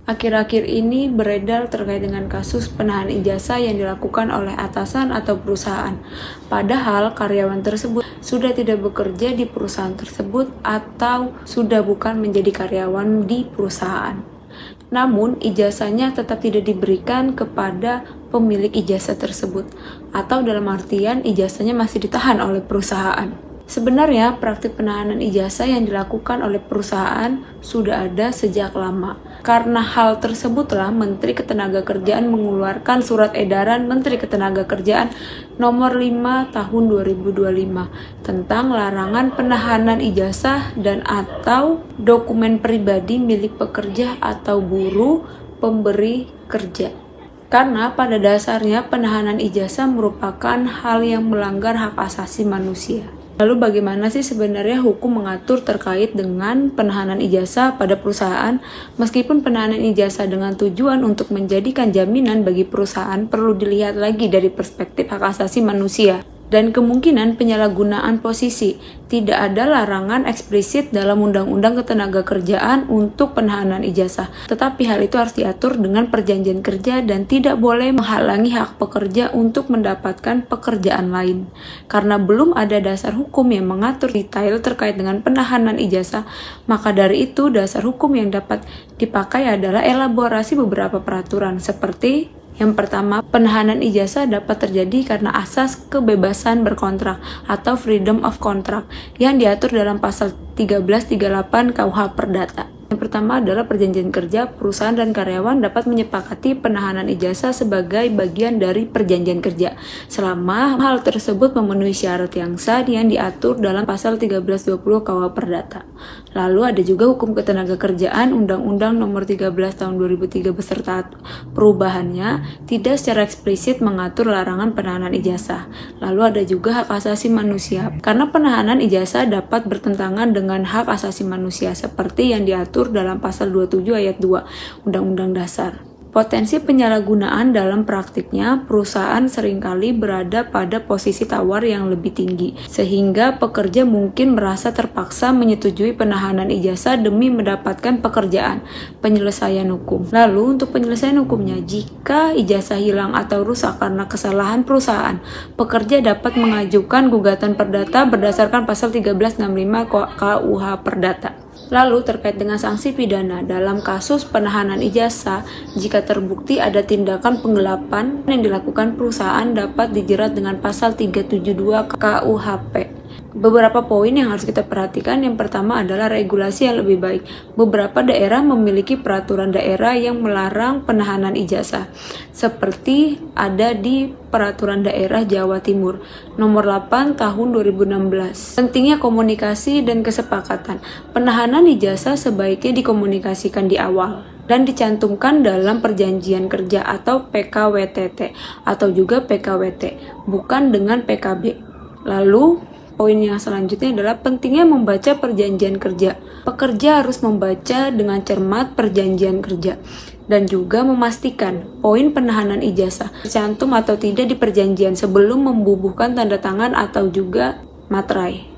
Akhir-akhir ini beredar terkait dengan kasus penahanan ijazah yang dilakukan oleh atasan atau perusahaan. Padahal karyawan tersebut sudah tidak bekerja di perusahaan tersebut atau sudah bukan menjadi karyawan di perusahaan. Namun ijazahnya tetap tidak diberikan kepada pemilik ijazah tersebut, atau dalam artian ijazahnya masih ditahan oleh perusahaan. Sebenarnya praktik penahanan ijazah yang dilakukan oleh perusahaan sudah ada sejak lama. Karena hal tersebutlah Menteri Ketenagakerjaan mengeluarkan Surat Edaran Menteri Ketenagakerjaan Nomor 5 Tahun 2025 tentang larangan penahanan ijazah dan atau dokumen pribadi milik pekerja atau buruh pemberi kerja. Karena pada dasarnya penahanan ijazah merupakan hal yang melanggar hak asasi manusia. Lalu bagaimana sih sebenarnya hukum mengatur terkait dengan penahanan ijazah pada perusahaan? Meskipun penahanan ijazah dengan tujuan untuk menjadikan jaminan bagi perusahaan perlu dilihat lagi dari perspektif hak asasi manusia dan kemungkinan penyalahgunaan posisi. Tidak ada larangan eksplisit dalam Undang-Undang Ketenagakerjaan untuk penahanan ijazah, tetapi hal itu harus diatur dengan perjanjian kerja dan tidak boleh menghalangi hak pekerja untuk mendapatkan pekerjaan lain. Karena belum ada dasar hukum yang mengatur detail terkait dengan penahanan ijazah, maka dari itu dasar hukum yang dapat dipakai adalah elaborasi beberapa peraturan seperti yang pertama, penahanan ijazah dapat terjadi karena asas kebebasan berkontrak atau freedom of contract yang diatur dalam pasal 1338 KUH Perdata. Yang pertama adalah perjanjian kerja, perusahaan dan karyawan dapat menyepakati penahanan ijazah sebagai bagian dari perjanjian kerja selama hal tersebut memenuhi syarat yang sah yang diatur dalam pasal 1320 KUH Perdata. Lalu ada juga hukum ketenagakerjaan Undang-Undang Nomor 13 Tahun 2003 beserta perubahannya tidak secara eksplisit mengatur larangan penahanan ijazah. Lalu ada juga hak asasi manusia. Karena penahanan ijazah dapat bertentangan dengan hak asasi manusia seperti yang diatur dalam pasal 27 ayat 2 Undang-Undang Dasar. Potensi penyalahgunaan dalam praktiknya, perusahaan seringkali berada pada posisi tawar yang lebih tinggi, sehingga pekerja mungkin merasa terpaksa menyetujui penahanan ijazah demi mendapatkan pekerjaan. Penyelesaian hukum. Lalu untuk penyelesaian hukumnya, jika ijazah hilang atau rusak karena kesalahan perusahaan, pekerja dapat mengajukan gugatan perdata berdasarkan pasal 1365 KUH Perdata. Lalu terkait dengan sanksi pidana dalam kasus penahanan ijazah, jika terbukti ada tindakan penggelapan yang dilakukan perusahaan dapat dijerat dengan pasal 372 KUHP. Beberapa poin yang harus kita perhatikan, yang pertama adalah regulasi yang lebih baik. Beberapa daerah memiliki peraturan daerah yang melarang penahanan ijazah, seperti ada di Peraturan Daerah Jawa Timur Nomor 8 Tahun 2016. Pentingnya komunikasi dan kesepakatan. Penahanan ijazah sebaiknya dikomunikasikan di awal dan dicantumkan dalam perjanjian kerja atau PKWTT atau juga PKWT, bukan dengan PKB. Lalu poin yang selanjutnya adalah pentingnya membaca perjanjian kerja. Pekerja harus membaca dengan cermat perjanjian kerja dan juga memastikan poin penahanan ijazah tercantum atau tidak di perjanjian sebelum membubuhkan tanda tangan atau juga materai.